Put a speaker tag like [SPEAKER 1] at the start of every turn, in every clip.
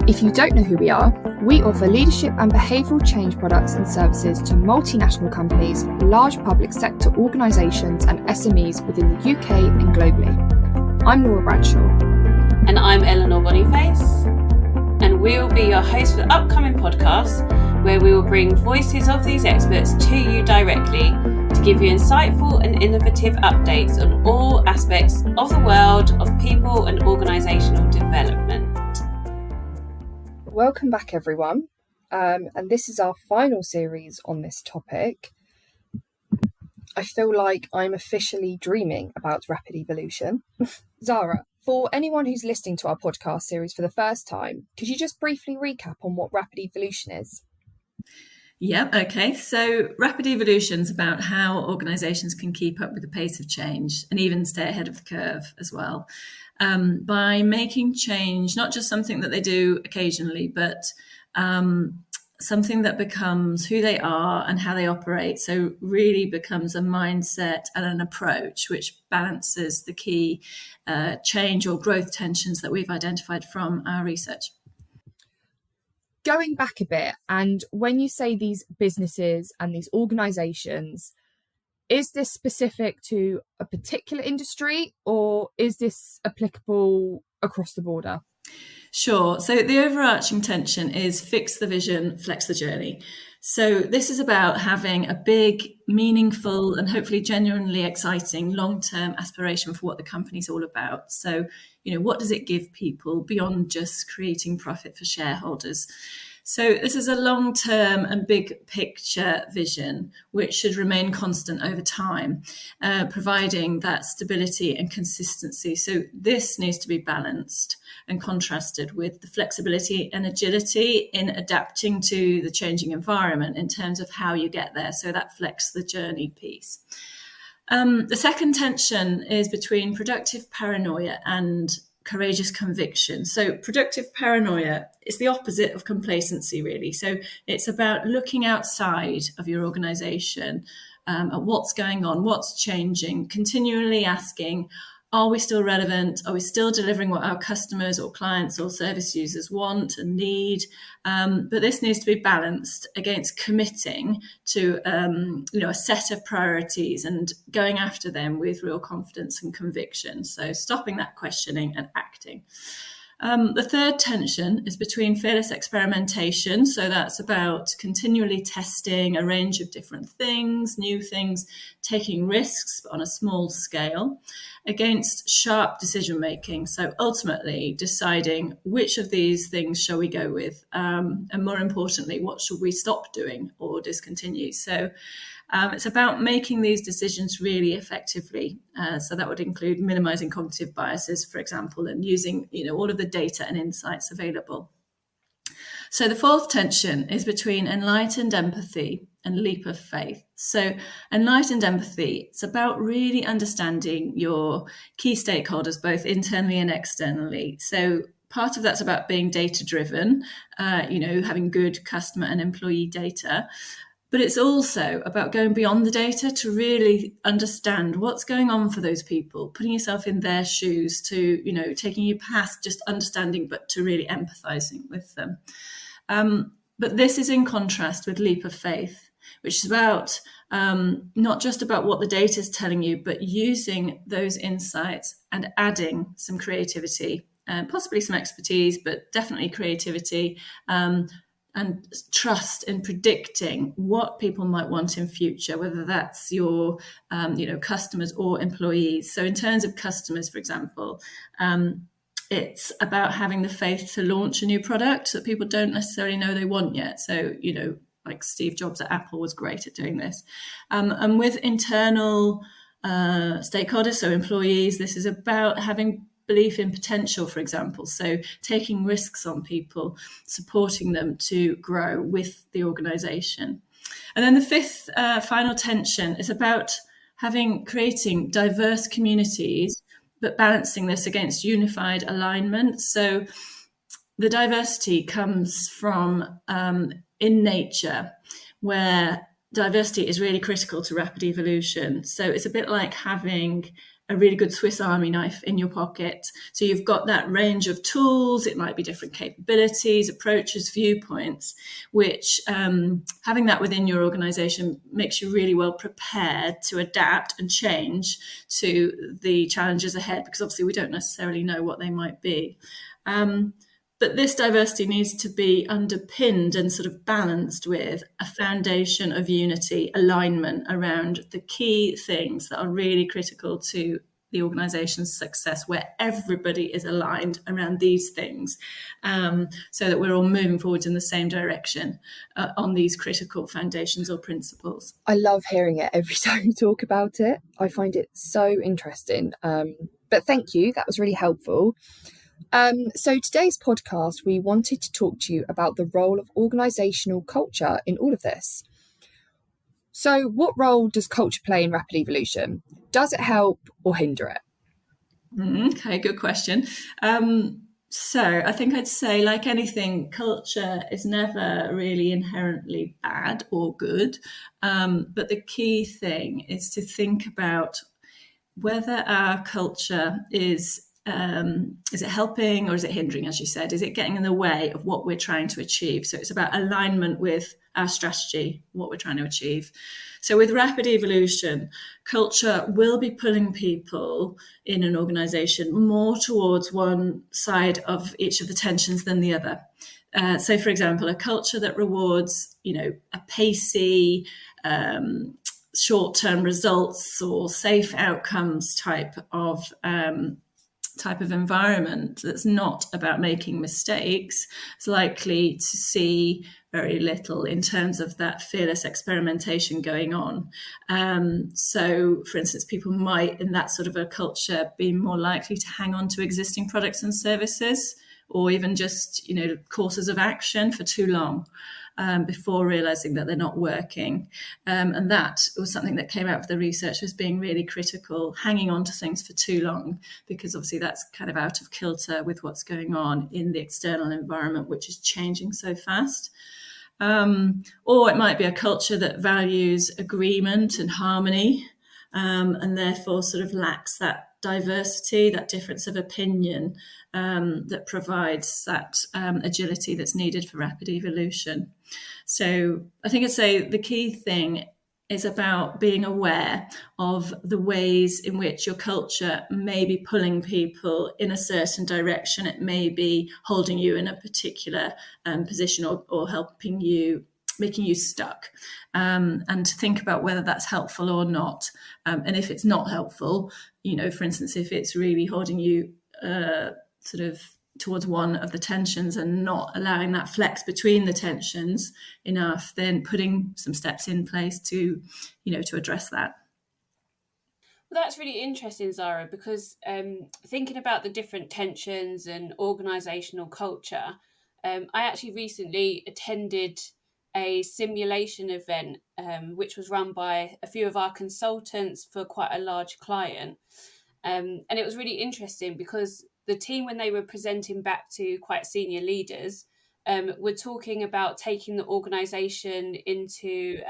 [SPEAKER 1] If you don't know who we are, we offer leadership and behavioural change products and services to multinational companies, large public sector organisations and SMEs within the UK and globally. I'm Laura Bradshaw.
[SPEAKER 2] And I'm Eleanor Boniface. And we will be your hosts for the upcoming podcast, where we will bring voices of these experts to you directly to give you insightful and innovative updates on all aspects of the world of people and organisational development.
[SPEAKER 1] Welcome back, everyone. And this is our final series on this topic. I feel like I'm officially dreaming about rapid evolution. Zara, for anyone who's listening to our podcast series for the first time, could you just briefly recap on what rapid evolution is?
[SPEAKER 3] Yep, okay. So rapid evolution is about how organisations can keep up with the pace of change and even stay ahead of the curve as well. By making change not just something that they do occasionally, but something that becomes who they are and how they operate. So really becomes a mindset and an approach which balances the key change or growth tensions that we've identified from our research.
[SPEAKER 1] Going back a bit, and when you say these businesses and these organisations, is this specific to a particular industry or is this applicable across the border?
[SPEAKER 3] Sure. So the overarching tension is fix the vision, flex the journey. So this is about having a big, meaningful, and hopefully genuinely exciting long-term aspiration for what the company's all about. So, what does it give people beyond just creating profit for shareholders? So this is a long-term and big picture vision, which should remain constant over time, providing that stability and consistency. So this needs to be balanced and contrasted with the flexibility and agility in adapting to the changing environment in terms of how you get there. So that flex the journey piece. The second tension is between productive paranoia and courageous conviction. So productive paranoia is the opposite of complacency, really. So it's about looking outside of your organization at what's going on, what's changing, continually asking, are we still relevant? Are we still delivering what our customers or clients or service users want and need? But this needs to be balanced against committing to a set of priorities and going after them with real confidence and conviction. So stopping that questioning and acting. The third tension is between fearless experimentation. So that's about continually testing a range of different things, new things, taking risks on a small scale, against sharp decision making. So ultimately deciding which of these things shall we go with, and more importantly, what should we stop doing or discontinue. So it's about making these decisions really effectively. So that would include minimizing cognitive biases, for example, and using all of the data and insights available. So the fourth tension is between enlightened empathy and leap of faith. So enlightened empathy, it's about really understanding your key stakeholders, both internally and externally. So part of that's about being data-driven, having good customer and employee data. But it's also about going beyond the data to really understand what's going on for those people, putting yourself in their shoes to, taking you past just understanding, but to really empathizing with them. But this is in contrast with leap of faith, which is about not just about what the data is telling you, but using those insights and adding some creativity and possibly some expertise, but definitely creativity. And trust in predicting what people might want in future, whether that's your, customers or employees. So in terms of customers, for example, it's about having the faith to launch a new product that people don't necessarily know they want yet. So, like Steve Jobs at Apple was great at doing this. And with internal stakeholders, so employees, this is about having belief in potential, for example. So taking risks on people, supporting them to grow with the organization. And then the fifth final tension is about creating diverse communities, but balancing this against unified alignment. So the diversity comes from in nature, where diversity is really critical to rapid evolution. So it's a bit like having a really good Swiss Army knife in your pocket. So you've got that range of tools. It might be different capabilities, approaches, viewpoints, which having that within your organization makes you really well prepared to adapt and change to the challenges ahead, because obviously we don't necessarily know what they might be. But this diversity needs to be underpinned and sort of balanced with a foundation of unity, alignment around the key things that are really critical to the organisation's success, where everybody is aligned around these things, so that we're all moving forward in the same direction on these critical foundations or principles.
[SPEAKER 1] I love hearing it every time you talk about it. I find it so interesting. But thank you, that was really helpful. So today's podcast, we wanted to talk to you about the role of organisational culture in all of this. So what role does culture play in rapid evolution? Does it help or hinder it?
[SPEAKER 3] Okay, good question. So I think I'd say, like anything, culture is never really inherently bad or good. But the key thing is to think about whether our culture is it helping or is it hindering, as you said? Is it getting in the way of what we're trying to achieve? So it's about alignment with our strategy, what we're trying to achieve. So with rapid evolution, culture will be pulling people in an organisation more towards one side of each of the tensions than the other. So, for example, a culture that rewards, a pacey, short-term results or safe outcomes type of environment that's not about making mistakes is likely to see very little in terms of that fearless experimentation going on. So, for instance, people might, in that sort of a culture, be more likely to hang on to existing products and services, or even just, courses of action for too long. Before realizing that they're not working. And that was something that came out of the research as being really critical, hanging on to things for too long, because obviously that's kind of out of kilter with what's going on in the external environment, which is changing so fast. Or it might be a culture that values agreement and harmony, and therefore sort of lacks that diversity, that difference of opinion, that provides that agility that's needed for rapid evolution. So I think I'd say the key thing is about being aware of the ways in which your culture may be pulling people in a certain direction. It may be holding you in a particular position or helping you, making you stuck, and to think about whether that's helpful or not. And if it's not helpful, for instance, if it's really holding you sort of towards one of the tensions and not allowing that flex between the tensions enough, then putting some steps in place to address that.
[SPEAKER 2] Well, that's really interesting, Zara, because thinking about the different tensions and organisational culture, I actually recently attended a simulation event, which was run by a few of our consultants for quite a large client. And it was really interesting because the team, when they were presenting back to quite senior leaders, were talking about taking the organisation into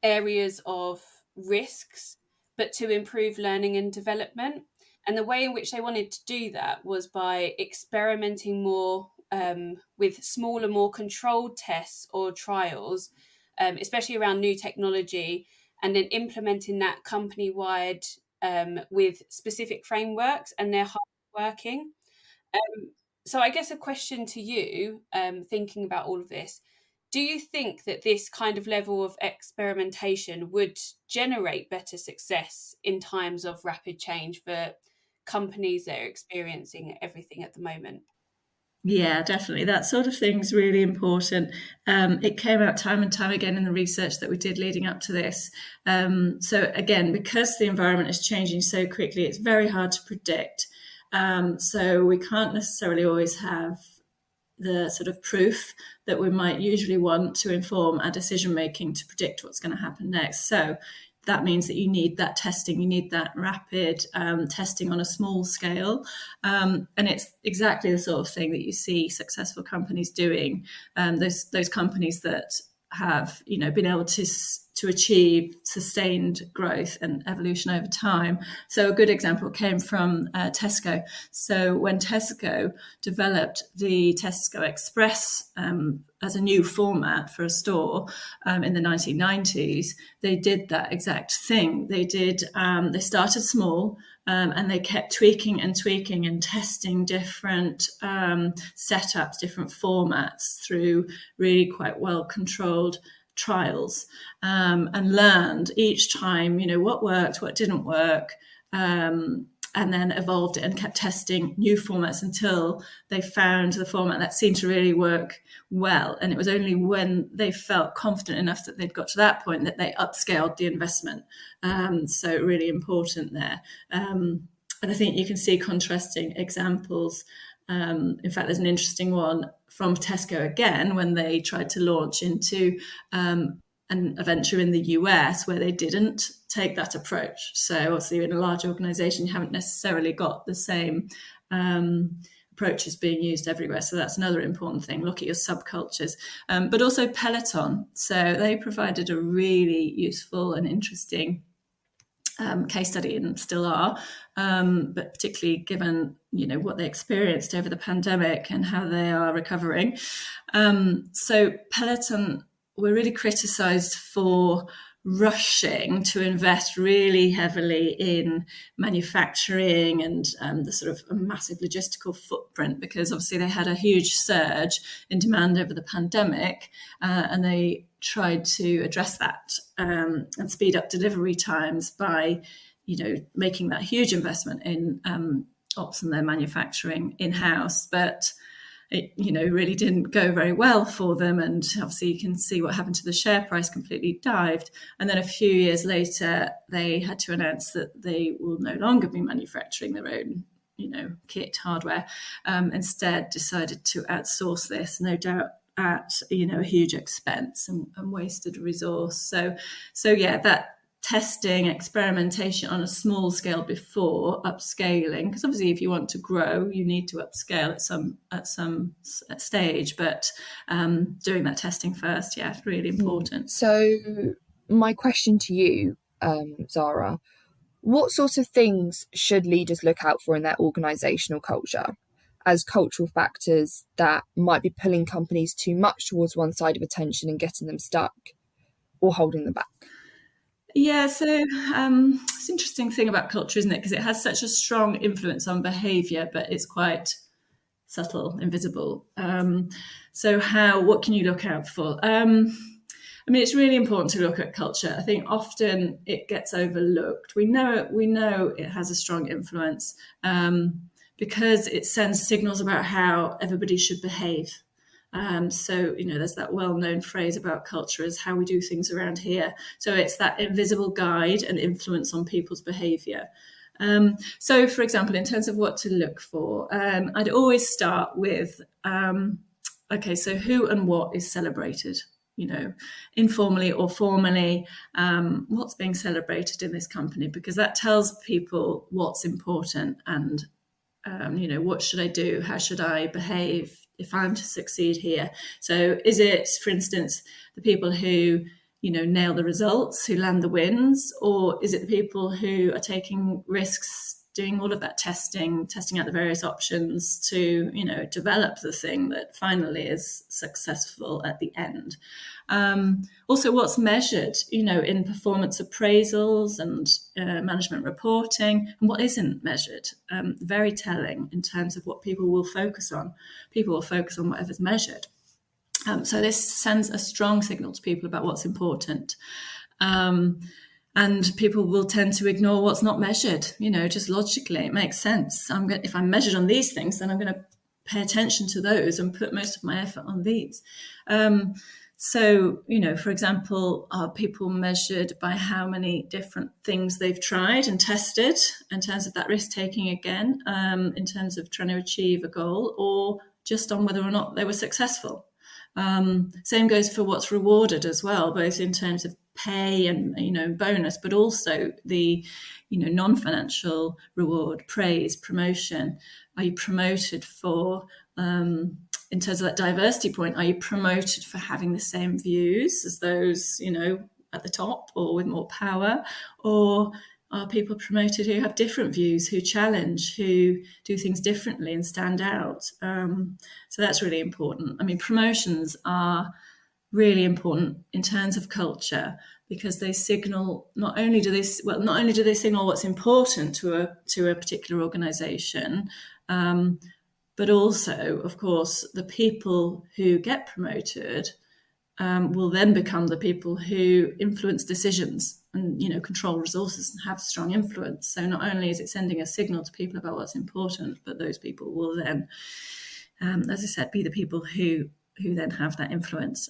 [SPEAKER 2] areas of risks, but to improve learning and development. And the way in which they wanted to do that was by experimenting more with smaller, more controlled tests or trials, especially around new technology, and then implementing that company-wide with specific frameworks and their working. So I guess a question to you, thinking about all of this, do you think that this kind of level of experimentation would generate better success in times of rapid change for companies that are experiencing everything at the moment?
[SPEAKER 3] Yeah, definitely. That sort of thing's really important. It came out time and time again in the research that we did leading up to this. So again, because the environment is changing so quickly, it's very hard to predict. So we can't necessarily always have the sort of proof that we might usually want to inform our decision making to predict what's going to happen next. So that means that you need that testing, you need that rapid testing on a small scale. And it's exactly the sort of thing that you see successful companies doing. Those companies that have been able to to achieve sustained growth and evolution over time. So a good example came from Tesco. So when Tesco developed the Tesco Express as a new format for a store in the 1990s, they did that exact thing. They started small, and they kept tweaking and testing different setups, different formats through really quite well-controlled trials, and learned each time, what worked, what didn't work, and then evolved it and kept testing new formats until they found the format that seemed to really work well. And it was only when they felt confident enough that they'd got to that point that they upscaled the investment. So really important there. And I think you can see contrasting examples. In fact, there's an interesting one from Tesco again when they tried to launch into a venture in the US where they didn't take that approach. So obviously in a large organization, you haven't necessarily got the same approaches being used everywhere. So that's another important thing. Look at your subcultures, but also Peloton. So they provided a really useful and interesting case study, and still are, but particularly given what they experienced over the pandemic and how they are recovering. So Peloton were really criticised for rushing to invest really heavily in manufacturing and the sort of a massive logistical footprint, because obviously they had a huge surge in demand over the pandemic, and they tried to address that and speed up delivery times by making that huge investment in ops and their manufacturing in-house. But it really didn't go very well for them, and obviously you can see what happened to the share price, completely dived. And then a few years later they had to announce that they will no longer be manufacturing their own kit hardware, instead decided to outsource this, no doubt at a huge expense and wasted resource. So yeah, that testing, experimentation on a small scale before upscaling, because obviously if you want to grow you need to upscale at some stage, but doing that testing first, really important.
[SPEAKER 1] So my question to you, Zara, what sorts of things should leaders look out for in their organisational culture as cultural factors that might be pulling companies too much towards one side of attention and getting them stuck or holding them back?
[SPEAKER 3] Yeah, so it's an interesting thing about culture, isn't it? Because it has such a strong influence on behaviour, but it's quite subtle, invisible. So what can you look out for? It's really important to look at culture. I think often it gets overlooked. We know it has a strong influence because it sends signals about how everybody should behave. So there's that well-known phrase about culture is how we do things around here. So it's that invisible guide and influence on people's behaviour. So for example, in terms of what to look for, I'd always start with so who and what is celebrated, informally or formally, what's being celebrated in this company, because that tells people what's important and what should I do? How should I behave if I'm to succeed here? So is it, for instance, the people who, nail the results, who land the wins, or is it the people who are taking risks, doing all of that testing out the various options to, develop the thing that finally is successful at the end? Also, what's measured, in performance appraisals and management reporting, and what isn't measured. Very telling in terms of what people will focus on. People will focus on whatever's measured. So this sends a strong signal to people about what's important. And people will tend to ignore what's not measured, just logically. It makes sense. If I'm measured on these things, then I'm going to pay attention to those and put most of my effort on these. So, for example, are people measured by how many different things they've tried and tested in terms of that risk-taking again, in terms of trying to achieve a goal, or just on whether or not they were successful? Same goes for what's rewarded as well, both in terms of pay and, bonus, but also the, non-financial reward, praise, promotion. Are you promoted for... in terms of that diversity point, are you promoted for having the same views as those, at the top or with more power, or are people promoted who have different views, who challenge, who do things differently and stand out? So that's really important. I mean, promotions are really important in terms of culture, because they signal not only do they signal what's important to a particular organisation, but also, of course, the people who get promoted will then become the people who influence decisions and, control resources and have strong influence. So not only is it sending a signal to people about what's important, but those people will then, as I said, be the people who then have that influence.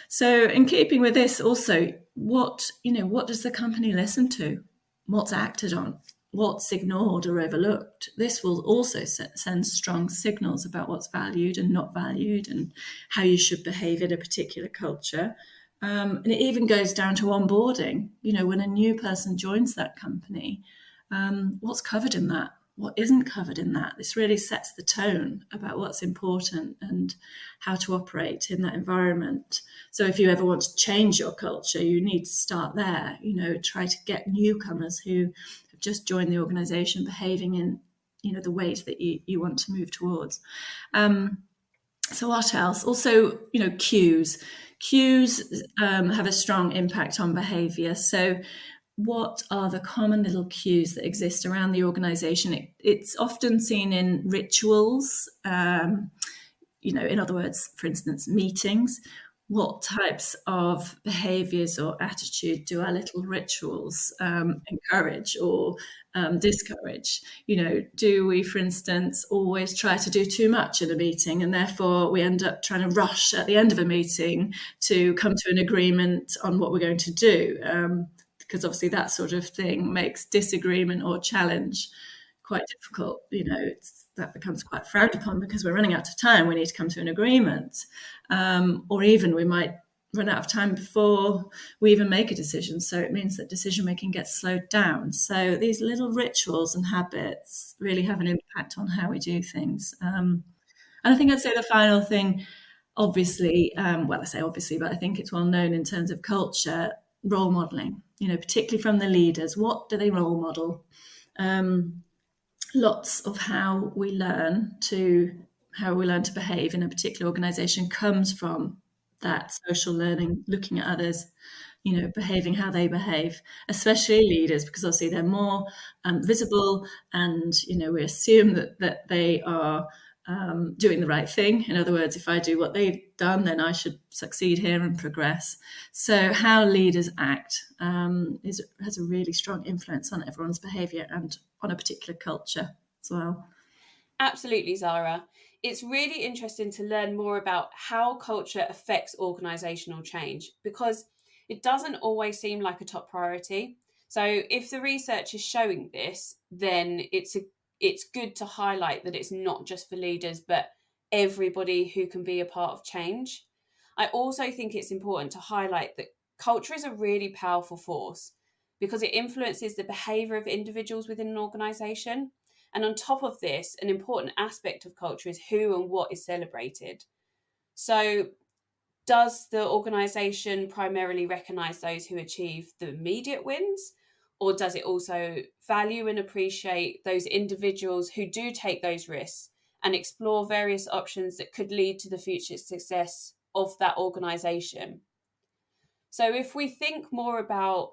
[SPEAKER 3] So in keeping with this, also, what does the company listen to? What's acted on? What's ignored or overlooked? This will also send strong signals about what's valued and not valued, and how you should behave in a particular culture. And it even goes down to onboarding. When a new person joins that company, what's covered in that? What isn't covered in that? This really sets the tone about what's important and how to operate in that environment. So if you ever want to change your culture, you need to start there. Try to get newcomers who have just joined the organisation behaving in, the ways that you want to move towards. So what else? Also, cues. Cues have a strong impact on behaviour. So what are the common little cues that exist around the organisation? It's often seen in rituals, in other words, for instance, meetings. What types of behaviours or attitude do our little rituals encourage or discourage? Do we, for instance, always try to do too much in a meeting, and therefore we end up trying to rush at the end of a meeting to come to an agreement on what we're going to do? Because obviously that sort of thing makes disagreement or challenge quite difficult. That becomes quite frowned upon because we're running out of time. We need to come to an agreement. Or even we might run out of time before we even make a decision. So it means that decision-making gets slowed down. So these little rituals and habits really have an impact on how we do things. And I think I'd say the final thing, obviously, I say obviously, but I think it's well known in terms of culture, role modelling, particularly from the leaders. What do they role model? Lots of how we learn to behave in a particular organisation comes from that social learning, looking at others, behaving how they behave, especially leaders, because obviously they're more visible, and we assume that they are doing the right thing. In other words, if I do what they've done, then I should succeed here and progress. So how leaders act has a really strong influence on everyone's behaviour and on a particular culture as well.
[SPEAKER 2] Absolutely, Zara. It's really interesting to learn more about how culture affects organisational change, because it doesn't always seem like a top priority. So if the research is showing this, then it's good to highlight that it's not just for leaders, but everybody who can be a part of change. I also think it's important to highlight that culture is a really powerful force because it influences the behaviour of individuals within an organisation. And on top of this, an important aspect of culture is who and what is celebrated. So does the organisation primarily recognise those who achieve the immediate wins? Or does it also value and appreciate those individuals who do take those risks and explore various options that could lead to the future success of that organisation? So if we think more about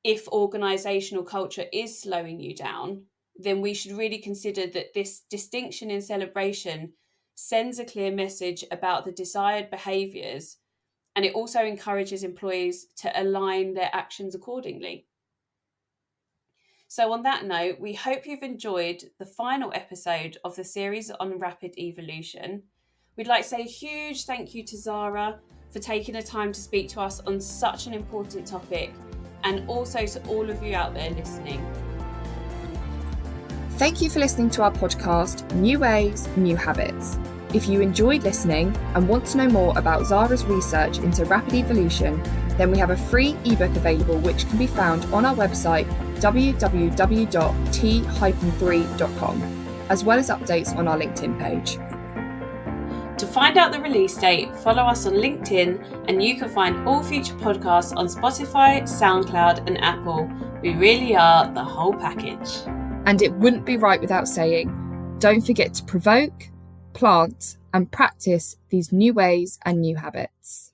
[SPEAKER 2] if organisational culture is slowing you down, then we should really consider that this distinction in celebration sends a clear message about the desired behaviours, and it also encourages employees to align their actions accordingly. So on that note, we hope you've enjoyed the final episode of the series on rapid evolution. We'd like to say a huge thank you to Zara for taking the time to speak to us on such an important topic, and also to all of you out there listening.
[SPEAKER 1] Thank you for listening to our podcast, New Ways, New Habits. If you enjoyed listening and want to know more about Zara's research into rapid evolution, then we have a free ebook available which can be found on our website www.t-3.com, as well as updates on our LinkedIn page.
[SPEAKER 2] To find out the release date, follow us on LinkedIn, and you can find all future podcasts on Spotify, SoundCloud, and Apple. We really are the whole package.
[SPEAKER 1] And it wouldn't be right without saying, don't forget to provoke, plant, and practice these new ways and new habits.